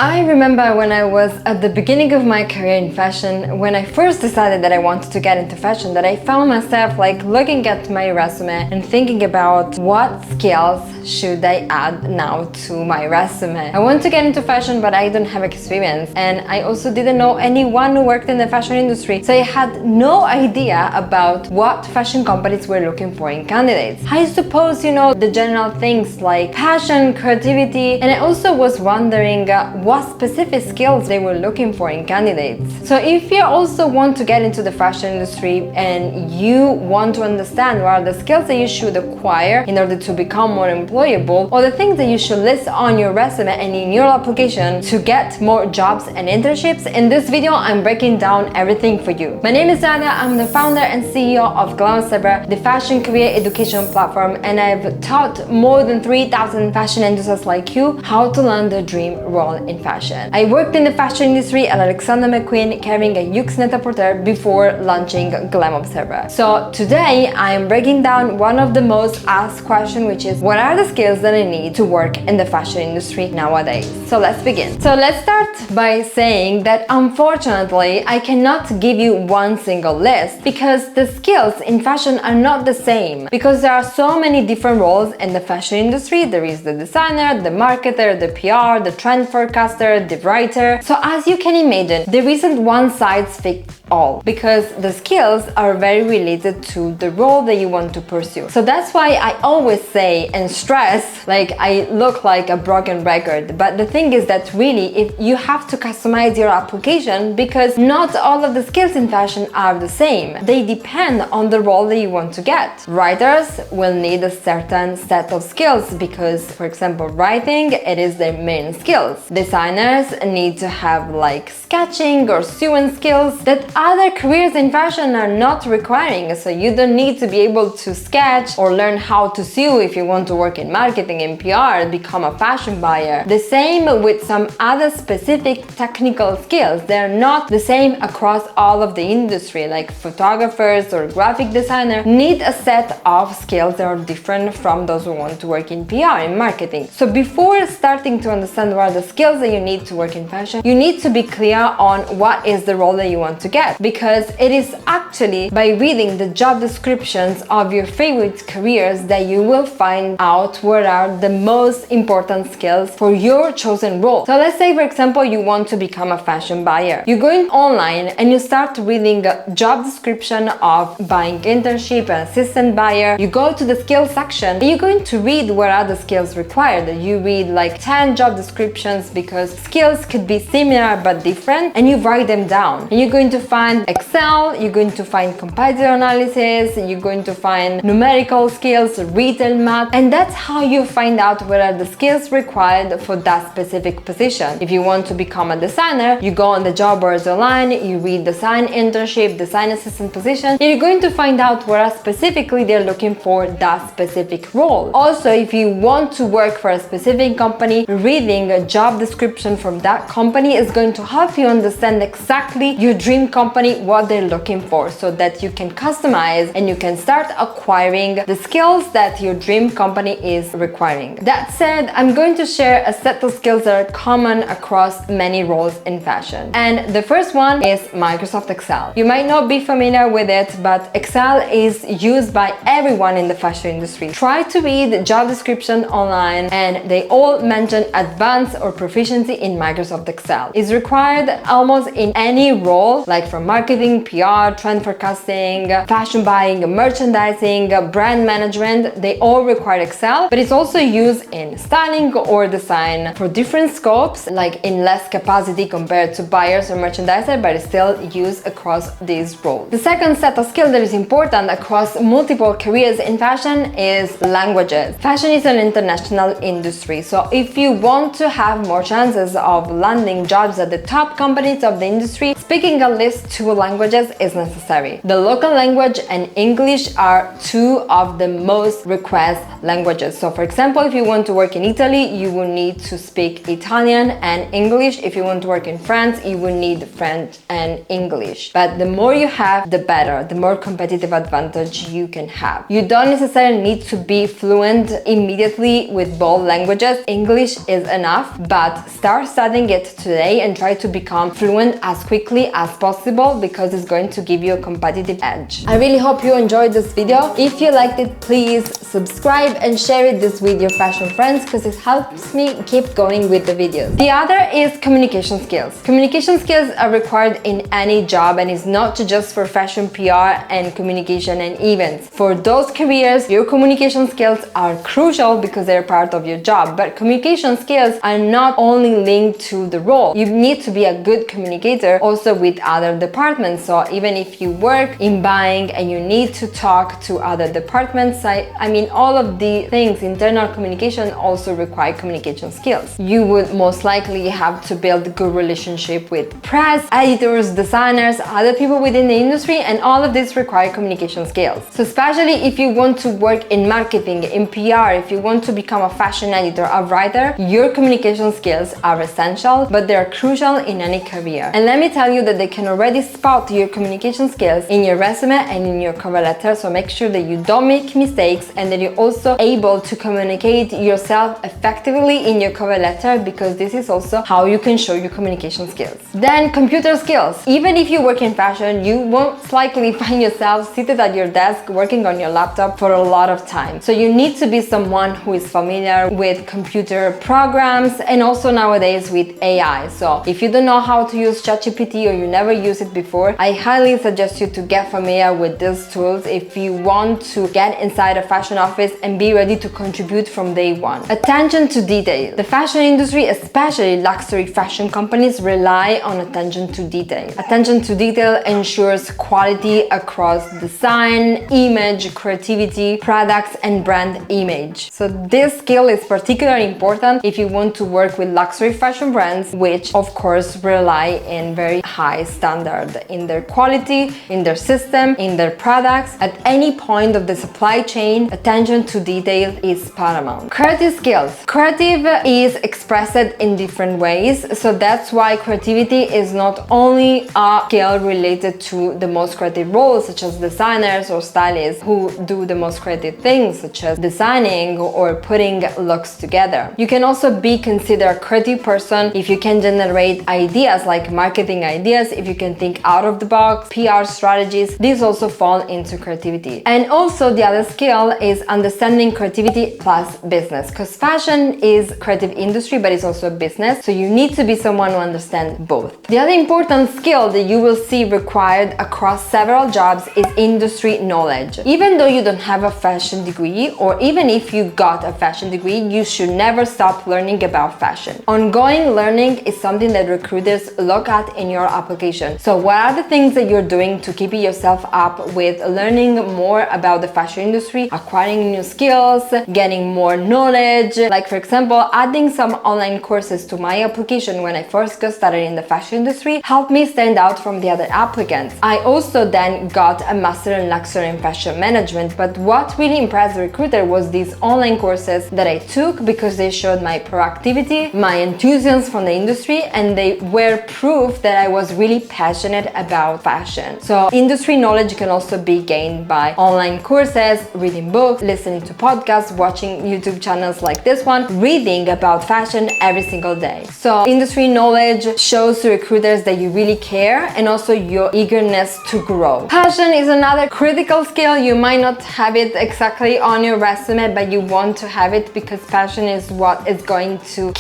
I remember when I was at the beginning of my career in fashion, when I first decided that I wanted to get into fashion, that I found myself like looking at my resume and thinking about what skills should I add now to my resume. I want to get into fashion, but I don't have experience, and I also didn't know anyone who worked in the fashion industry, so I had no idea about what fashion companies were looking for in candidates. I suppose you know the general things like passion, creativity, and I also was wondering what specific skills they were looking for in candidates. So if you also want to get into the fashion industry and you want to understand what are the skills that you should acquire in order to become more employable, or the things that you should list on your resume and in your application to get more jobs and internships, in this video I'm breaking down everything for you. My name is Nadia, I'm the founder and CEO of Glam, the fashion career education platform, and I've taught more than 3,000 fashion enthusiasts like you how to land their dream role in fashion. I worked in the fashion industry at Alexander McQueen carrying a Yux Net-a-Porter before launching Glam Observer. So today I am breaking down one of the most asked questions, which is what are the skills that I need to work in the fashion industry nowadays? So let's begin. So let's start by saying that unfortunately I cannot give you one single list because the skills in fashion are not the same, because there are so many different roles in the fashion industry. There is the designer, the marketer, the PR, the trend forecaster, the writer. So as you can imagine, there isn't one size fits all, because the skills are very related to the role that you want to pursue. So that's why I always say and stress, like I look like a broken record, but the thing is that really if you have to customize your application, because not all of the skills in fashion are the same. They depend on the role that you want to get. Writers will need a certain set of skills because, for example, writing, it is their main skills. Designers need to have like sketching or sewing skills that other careers in fashion are not requiring. So you don't need to be able to sketch or learn how to sew if you want to work in marketing and PR, become a fashion buyer. The same with some other specific technical skills. They're not the same across all of the industry, like photographers or graphic designers need a set of skills that are different from those who want to work in PR and marketing. So before starting to understand what are the skills that you need to work in fashion, you need to be clear on what is the role that you want to get, because it is actually by reading the job descriptions of your favorite careers that you will find out what are the most important skills for your chosen role. So let's say, for example, you want to become a fashion buyer. You're going online and you start reading a job description of buying internship and assistant buyer. You go to the skills section and you're going to read what are the skills required. You read like 10 job descriptions because skills could be similar but different, and you write them down. And you're going to find Excel, you're going to find competitor analysis, you're going to find numerical skills, retail math, and that's how you find out what are the skills required for that specific position. If you want to become a designer, you go on the job boards online, you read design internship, design assistant position, and you're going to find out what are specifically they're looking for that specific role. Also, if you want to work for a specific company, reading a job description from that company is going to help you understand exactly your dream company, what they're looking for, so that you can customize and you can start acquiring the skills that your dream company is requiring. That said, I'm going to share a set of skills that are common across many roles in fashion. And the first one is Microsoft Excel. You might not be familiar with it, but Excel is used by everyone in the fashion industry. Try to read the job description online and they all mention advanced or proficiency in Microsoft Excel. It's required almost in any role, like from marketing, PR, trend forecasting, fashion buying, merchandising, brand management. They all require Excel, but it's also used in styling or design for different scopes, like in less capacity compared to buyers or merchandiser, but it's still used across these roles. The second set of skills that is important across multiple careers in fashion is languages. Fashion is an international industry, so if you want to have more chances of landing jobs at the top companies of the industry, speaking at least least 2 languages is necessary. The local language and English are 2 of the most requested languages. So for example, if you want to work in Italy, you will need to speak Italian and English. If you want to work in France, you will need French and English. But the more you have, the better, the more competitive advantage you can have. You don't necessarily need to be fluent immediately with both languages. English is enough, but start studying it today and try to become fluent as quickly as possible because it's going to give you a competitive edge. I really hope you enjoyed this video. If you liked it, please subscribe and share this with your fashion friends because it helps me keep going with the videos. The other is communication skills. Communication skills are required in any job and is not just for fashion PR and communication and events. For those careers, your communication skills are crucial because they're part of your job, but communication skills are not only linked to the role. You need to be a good communicator also with other departments. So even if you work in buying and you need to talk to other departments, I mean all of the things, internal communication also require communication skills. You would most likely have to build a good relationship with press, editors, designers, other people within the industry, and all of this require communication skills. So especially if you want to work in marketing, in PR, if you want to become a fashion editor, a writer, your communication skills are essential, but they're crucial in any career. And let me tell you that they can already spot your communication skills in your resume and in your cover letter, so make sure that you don't make mistakes and that you're also able to communicate yourself effectively in your cover letter, because this is also how you can show your communication skills. Then computer skills. Even if you work in fashion, you won't likely find yourself seated at your desk working on your laptop for a lot of time. So you need to be someone who is familiar with computer programs and also nowadays with AI. So if you don't know how to use ChatGPT or you never used it before, I highly suggest you to get familiar with these tools if you want to get inside a fashion office and be ready to contribute from day one. Attention to detail. The fashion industry, especially luxury fashion companies, rely on attention to detail. Attention to detail ensures quality across design, image, creativity, products, and brand image. So this skill is particularly important if you want to work with luxury fashion brands, which of course rely in very high standard in their quality, in their system, in their products. At any point of the supply chain, attention to detail is paramount. Creative skills. Creative is expressed in different ways, so that's why creativity is not only a skill related to the most creative roles, such as designers or stylists who do the most creative things, such as designing or putting looks together. You can also be considered a creative person if you can generate ideas like marketing ideas, if you can think out of the box, PR strategies. These also fall into creativity. And also the other skill is understanding creativity plus business, because fashion is creative industry, but it's also a business. So you need to be someone who understands both. The other important skill that you will see required across several jobs is industry knowledge. Even though you don't have a fashion degree, or even if you got a fashion degree, you should never stop learning about fashion. Ongoing learning is something that recruiters look at in your application. So what are the things that you're doing to keep yourself up with learning more about the fashion industry, acquiring new skills, getting more knowledge? Like for example, adding some online courses to my application when I first got started in the fashion industry helped me stand out from the other applicants. I also then got a master in luxury and fashion management, but what really impressed the recruiter was these online courses that I took, because they showed my proactivity, my enthusiasm from the industry, and they were proof that I was really passionate about fashion. So industry knowledge can also be gained by online courses, reading books, listening to podcasts, watching YouTube channels like this one, reading about fashion every single day. So industry knowledge shows to recruiters that you really care and also your eagerness to grow. Passion is another critical skill. You might not have it exactly on your resume, but you want to have it because passion is what is going to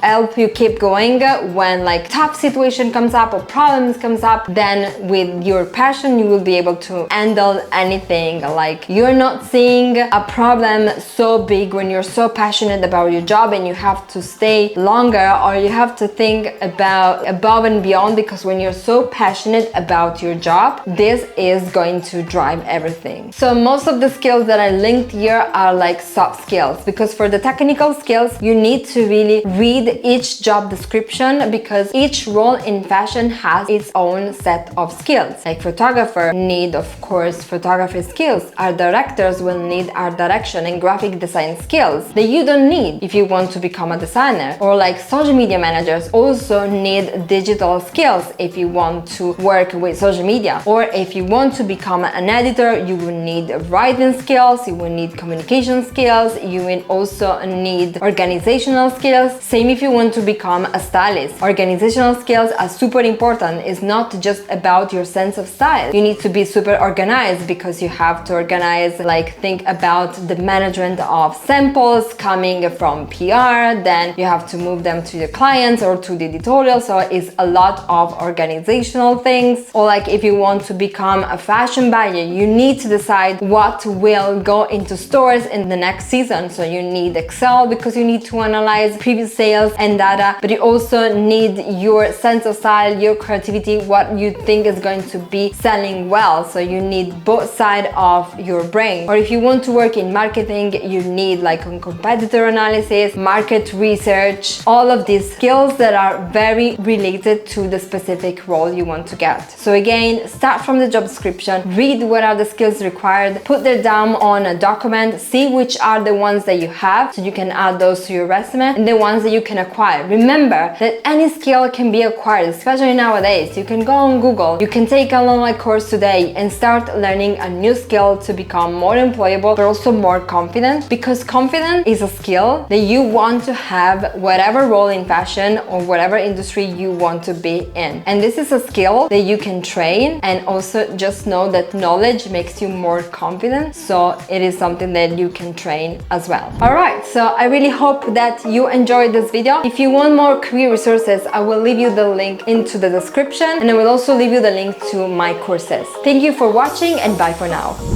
help you keep going when like tough situation comes up or problems comes up. Then with your passion you will be able to handle anything. Like you're not seeing a problem so big when you're so passionate about your job and you have to stay longer, or you have to think about above and beyond, because when you're so passionate about your job, this is going to drive everything. So most of the skills that I linked here are like soft skills, because for the technical skills you need to really read each job description, because each role in fashion has its own set of skills. Like photographer need, of course, photography skills. Art directors will need art direction and graphic design skills that you don't need if you want to become a designer. Or like social media managers also need digital skills if you want to work with social media. Or if you want to become an editor, you will need writing skills, you will need communication skills, you will also need organizational skills. Same if you want to become a stylist. Organizational skills are super important. It's not just about your sense of style. You need to be super organized because you have to organize, like think about the management of samples coming from PR, then you have to move them to the clients or to the editorial. So it's a lot of organizational things. Or like if you want to become a fashion buyer, you need to decide what will go into stores in the next season. So you need Excel because you need to analyze previous sales and data, but you also need your sense of style, your creativity, what you think is going to be selling well. So you need both sides of your brain. Or if you want to work in marketing, you need like competitor analysis, market research, all of these skills that are very related to the specific role you want to get. So again, start from the job description, read what are the skills required, put them down on a document, see which are the ones that you have so you can add those to your resume, and the ones that you can acquire. Remember that any skill can be acquired, especially nowadays. You can go on Google, you can take an online course today and start learning a new skill to become more employable, but also more confident, because confidence is a skill that you want to have whatever role in fashion or whatever industry you want to be in. And this is a skill that you can train, and also just know that knowledge makes you more confident. So it is something that you can train as well. Alright, so I really hope that you enjoyed this video. If you want more career resources, I will leave you the link into the description, and I will also leave you the link to my courses. Thank you for watching, and bye for now.